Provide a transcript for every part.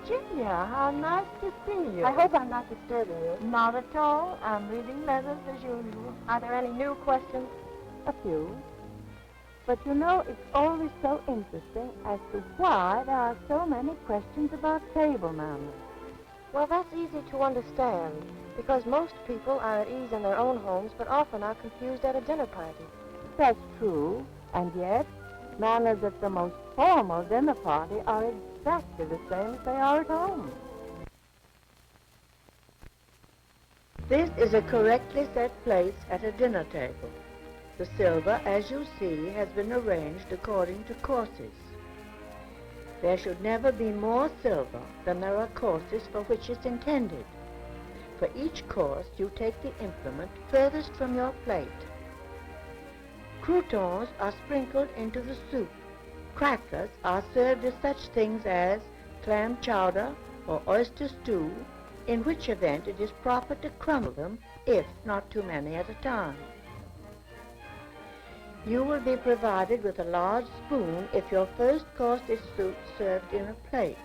Virginia, how nice to see you. I hope I'm not disturbing you. Not at all. I'm reading letters as usual. Are there any new questions? A few. But you know, it's always so interesting as to why there are so many questions about table manners. Well, that's easy to understand, because most people are at ease in their own homes, but often are confused at a dinner party. That's true, and yet manners at the most formal dinner party are exactly the same as they are at home. This is a correctly set place at a dinner table. The silver, as you see, has been arranged according to courses. There should never be more silver than there are courses for which it's intended. For each course, you take the implement furthest from your plate. Croutons are sprinkled into the soup. Crackers are served as such things as clam chowder or oyster stew, in which event it is proper to crumble them, if not too many at a time. You will be provided with a large spoon if your first course is served in a plate.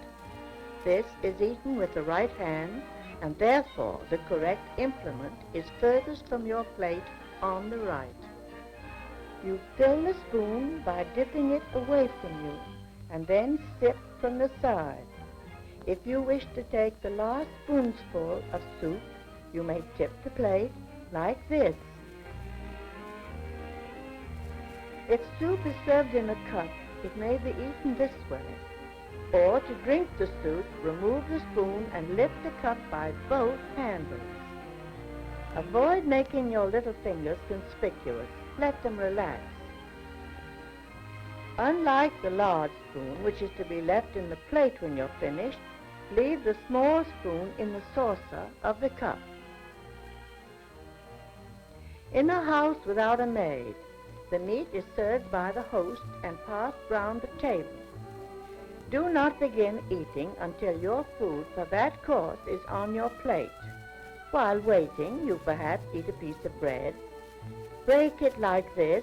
This is eaten with the right hand, and therefore the correct implement is furthest from your plate on the right. You fill the spoon by dipping it away from you, and then sip from the side. If you wish to take the last spoonful of soup, you may tip the plate like this. If soup is served in a cup, it may be eaten this way. Or to drink the soup, remove the spoon and lift the cup by both handles. Avoid making your little fingers conspicuous. Let them relax. Unlike the large spoon, which is to be left in the plate when you're finished, leave the small spoon in the saucer of the cup. In a house without a maid, the meat is served by the host and passed round the table. Do not begin eating until your food for that course is on your plate. While waiting, you perhaps eat a piece of bread. Break it like this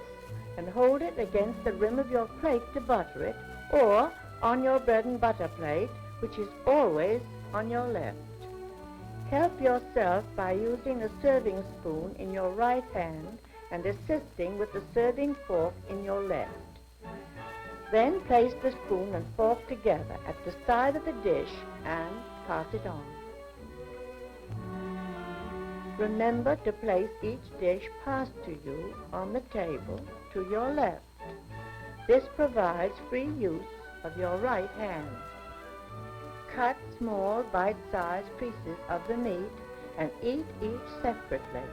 and hold it against the rim of your plate to butter it, or on your bread and butter plate, which is always on your left. Help yourself by using a serving spoon in your right hand and assisting with the serving fork in your left. Then place the spoon and fork together at the side of the dish and pass it on. Remember to place each dish passed to you on the table to your left. This provides free use of your right hand. Cut small bite-sized pieces of the meat and eat each separately.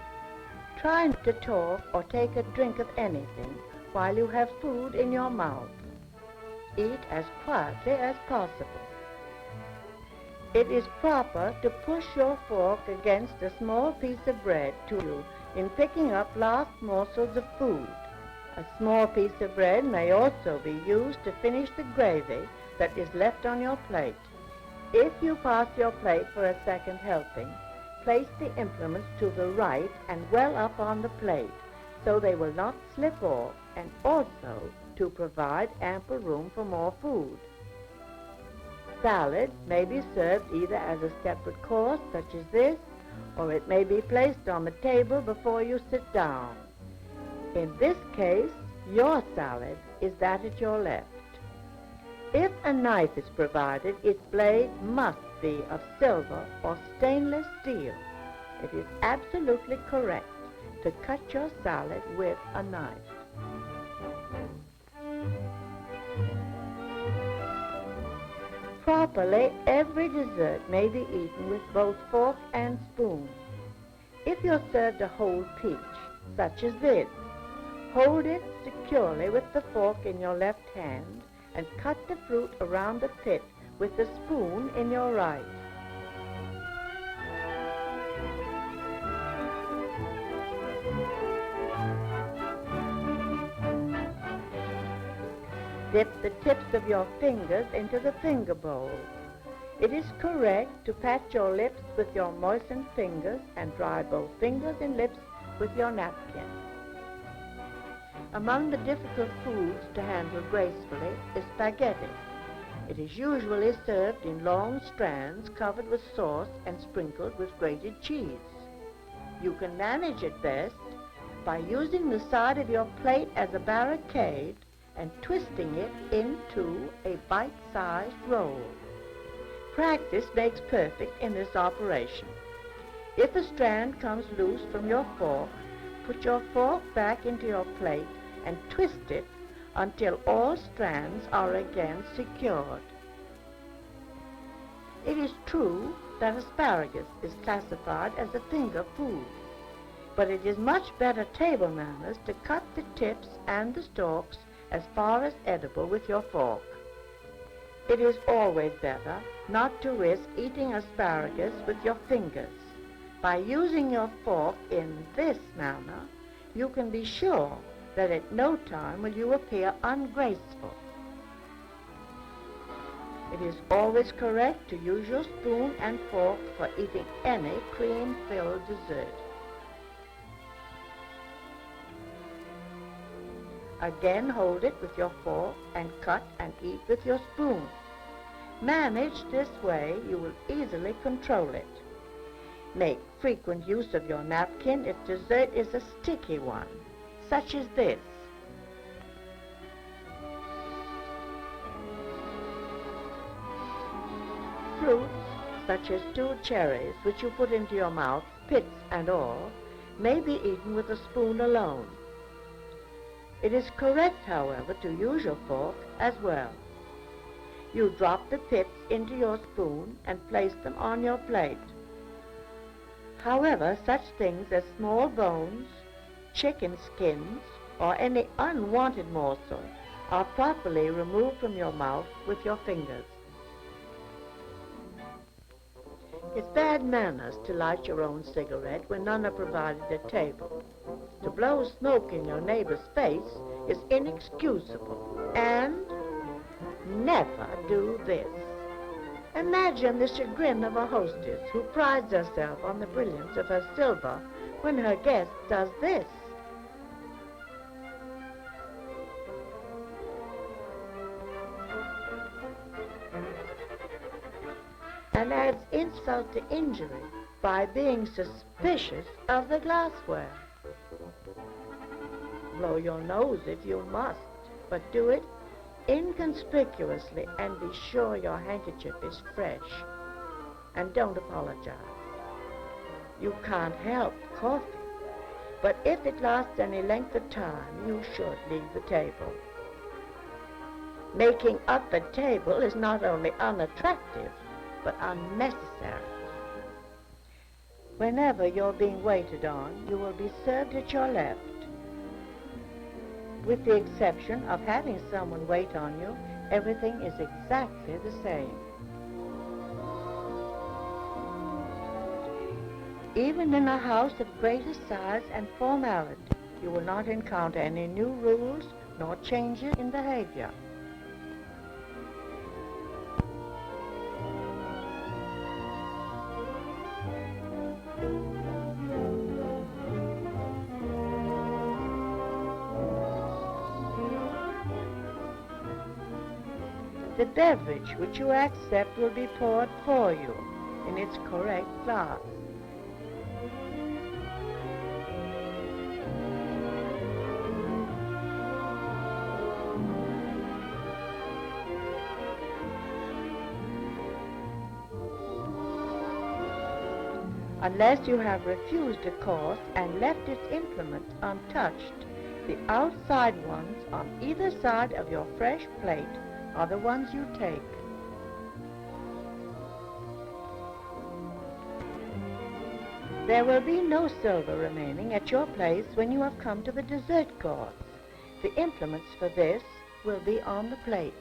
Try not to talk or take a drink of anything while you have food in your mouth. Eat as quietly as possible. It is proper to push your fork against a small piece of bread to you in picking up last morsels of food. A small piece of bread may also be used to finish the gravy that is left on your plate. If you pass your plate for a second helping, place the implements to the right and well up on the plate so they will not slip off, and also to provide ample room for more food. Salad may be served either as a separate course, such as this, or it may be placed on the table before you sit down. In this case, your salad is that at your left. If a knife is provided, its blade must be of silver or stainless steel. It is absolutely correct to cut your salad with a knife. Properly, every dessert may be eaten with both fork and spoon. If you're served a whole peach, such as this, hold it securely with the fork in your left hand and cut the fruit around the pit with the spoon in your right. Dip the tips of your fingers into the finger bowl. It is correct to pat your lips with your moistened fingers and dry both fingers and lips with your napkin. Among the difficult foods to handle gracefully is spaghetti. It is usually served in long strands covered with sauce and sprinkled with grated cheese. You can manage it best by using the side of your plate as a barricade and twisting it into a bite-sized roll. Practice makes perfect in this operation. If a strand comes loose from your fork, put your fork back into your plate and twist it until all strands are again secured. It is true that asparagus is classified as a finger food, but it is much better table manners to cut the tips and the stalks as far as edible with your fork. It is always better not to risk eating asparagus with your fingers. By using your fork in this manner, you can be sure that at no time will you appear ungraceful. It is always correct to use your spoon and fork for eating any cream-filled dessert. Again, hold it with your fork and cut and eat with your spoon. Managed this way, you will easily control it. Make frequent use of your napkin if dessert is a sticky one, such as this. Fruits, such as stewed cherries, which you put into your mouth, pits and all, may be eaten with a spoon alone. It is correct, however, to use your fork as well. You drop the pips into your spoon and place them on your plate. However, such things as small bones, chicken skins, or any unwanted morsel are properly removed from your mouth with your fingers. It's bad manners to light your own cigarette when none are provided at table. To blow smoke in your neighbor's face is inexcusable, and never do this. Imagine the chagrin of a hostess who prides herself on the brilliance of her silver when her guest does this. And adds insult to injury by being suspicious of the glassware. Blow your nose if you must, but do it inconspicuously and be sure your handkerchief is fresh. And don't apologize. You can't help coughing, but if it lasts any length of time, you should leave the table. Making up a table is not only unattractive, but unnecessary. Whenever you're being waited on, you will be served at your left. With the exception of having someone wait on you, everything is exactly the same. Even in a house of greater size and formality, you will not encounter any new rules nor changes in behavior. The beverage which you accept will be poured for you in its correct glass. Unless you have refused a course and left its implement untouched, the outside ones on either side of your fresh plate are the ones you take. There will be no silver remaining at your place when you have come to the dessert course. The implements for this will be on the plate.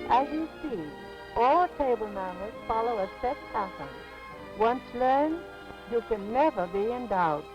As you see, all table manners follow a set pattern. Once learned, you can never be in doubt.